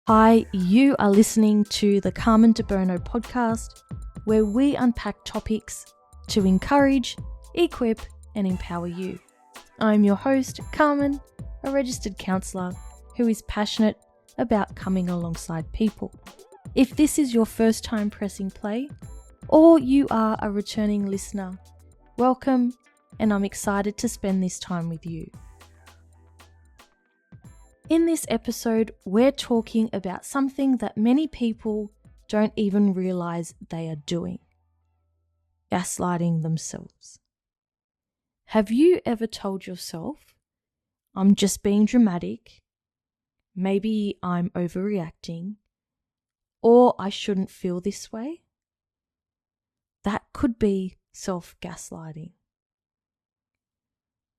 Hi, you are listening to the Carmen Debono podcast, where we unpack topics to encourage, equip, and empower you. I'm your host, Carmen, a registered counsellor who is passionate about coming alongside people. If this is your first time pressing play, or you are a returning listener, welcome, and I'm excited to spend this time with you. In this episode, we're talking about something that many people don't even realize they are doing: gaslighting themselves. Have you ever told yourself, I'm just being dramatic, maybe I'm overreacting, or I shouldn't feel this way? That could be self-gaslighting.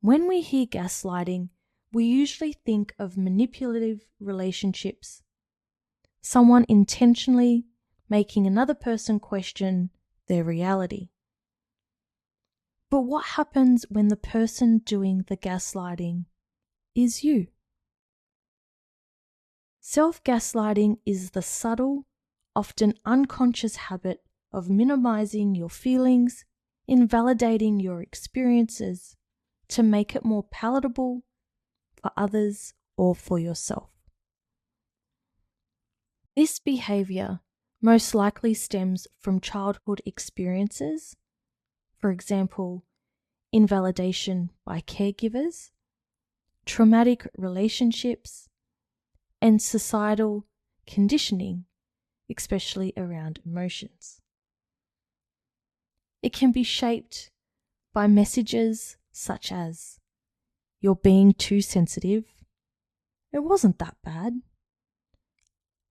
When we hear gaslighting, we usually think of manipulative relationships, someone intentionally making another person question their reality. But what happens when the person doing the gaslighting is you? Self-gaslighting is the subtle, often unconscious habit of minimizing your feelings, invalidating your experiences to make it more palatable for others or for yourself. This behavior most likely stems from childhood experiences, for example, invalidation by caregivers, traumatic relationships, and societal conditioning, especially around emotions. It can be shaped by messages such as, "You're being too sensitive," "It wasn't that bad,"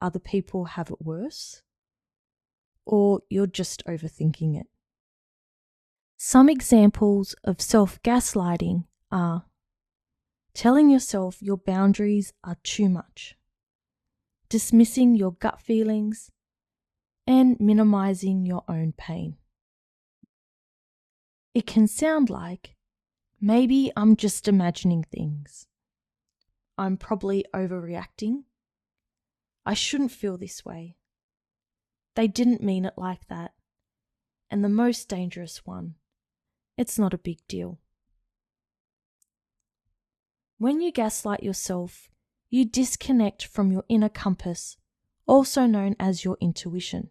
"Other people have it worse," or "You're just overthinking it." Some examples of self-gaslighting are telling yourself your boundaries are too much, dismissing your gut feelings, and minimizing your own pain. It can sound like, maybe I'm just imagining things, I'm probably overreacting, I shouldn't feel this way, they didn't mean it like that, and the most dangerous one, it's not a big deal. When you gaslight yourself, you disconnect from your inner compass, also known as your intuition.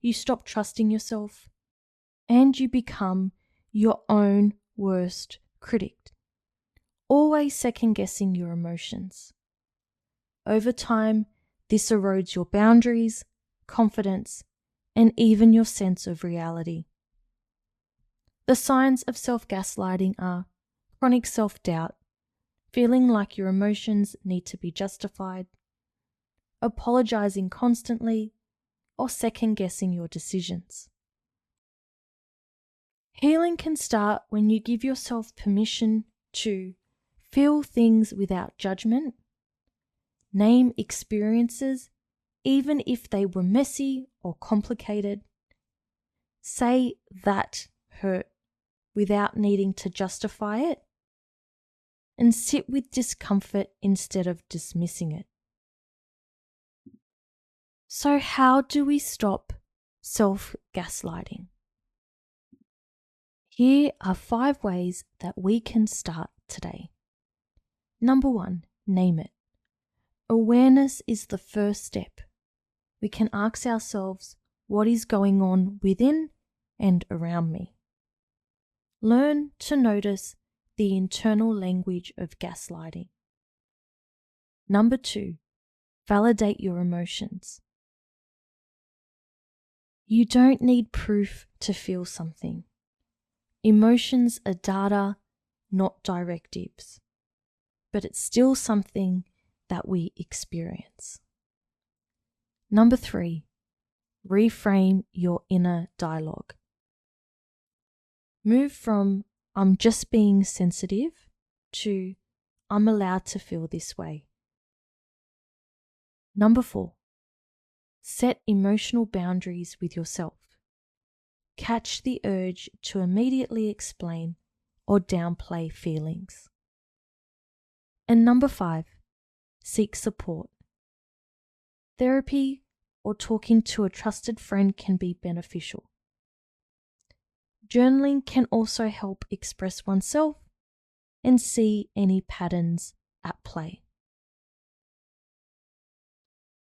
You stop trusting yourself, and you become your own worst critic, always second-guessing your emotions. Over time, this erodes your boundaries, confidence, and even your sense of reality. The signs of self-gaslighting are chronic self-doubt, feeling like your emotions need to be justified, apologizing constantly, or second-guessing your decisions. Healing can start when you give yourself permission to feel things without judgment, name experiences even if they were messy or complicated, say "that hurt" without needing to justify it, and sit with discomfort instead of dismissing it. So how do we stop self-gaslighting? Here are 5 ways that we can start today. Number 1, name it. Awareness is the first step. We can ask ourselves, what is going on within and around me? Learn to notice the internal language of gaslighting. Number 2, validate your emotions. You don't need proof to feel something. Emotions are data, not directives, but it's still something that we experience. Number 3, reframe your inner dialogue. Move from "I'm just being sensitive" to "I'm allowed to feel this way." Number 4, set emotional boundaries with yourself. Catch the urge to immediately explain or downplay feelings. And number 5, seek support. Therapy or talking to a trusted friend can be beneficial. Journaling can also help express oneself and see any patterns at play.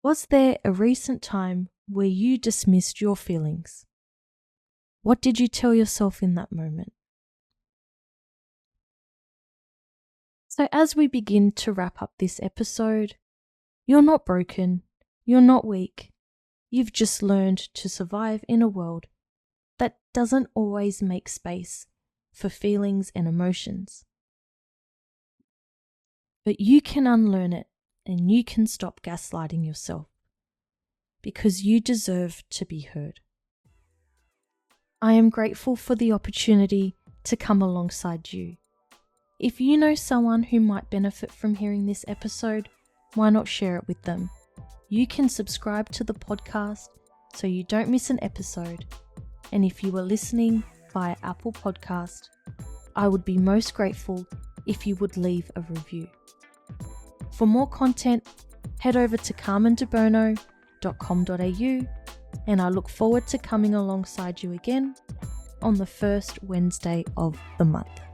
Was there a recent time where you dismissed your feelings? What did you tell yourself in that moment? So as we begin to wrap up this episode, you're not broken, you're not weak. You've just learned to survive in a world that doesn't always make space for feelings and emotions. But you can unlearn it and you can stop gaslighting yourself because you deserve to be heard. I am grateful for the opportunity to come alongside you. If you know someone who might benefit from hearing this episode, why not share it with them? You can subscribe to the podcast so you don't miss an episode. And if you are listening via Apple Podcast, I would be most grateful if you would leave a review. For more content, head over to carmendebono.com.au, and I look forward to coming alongside you again on the first Wednesday of the month.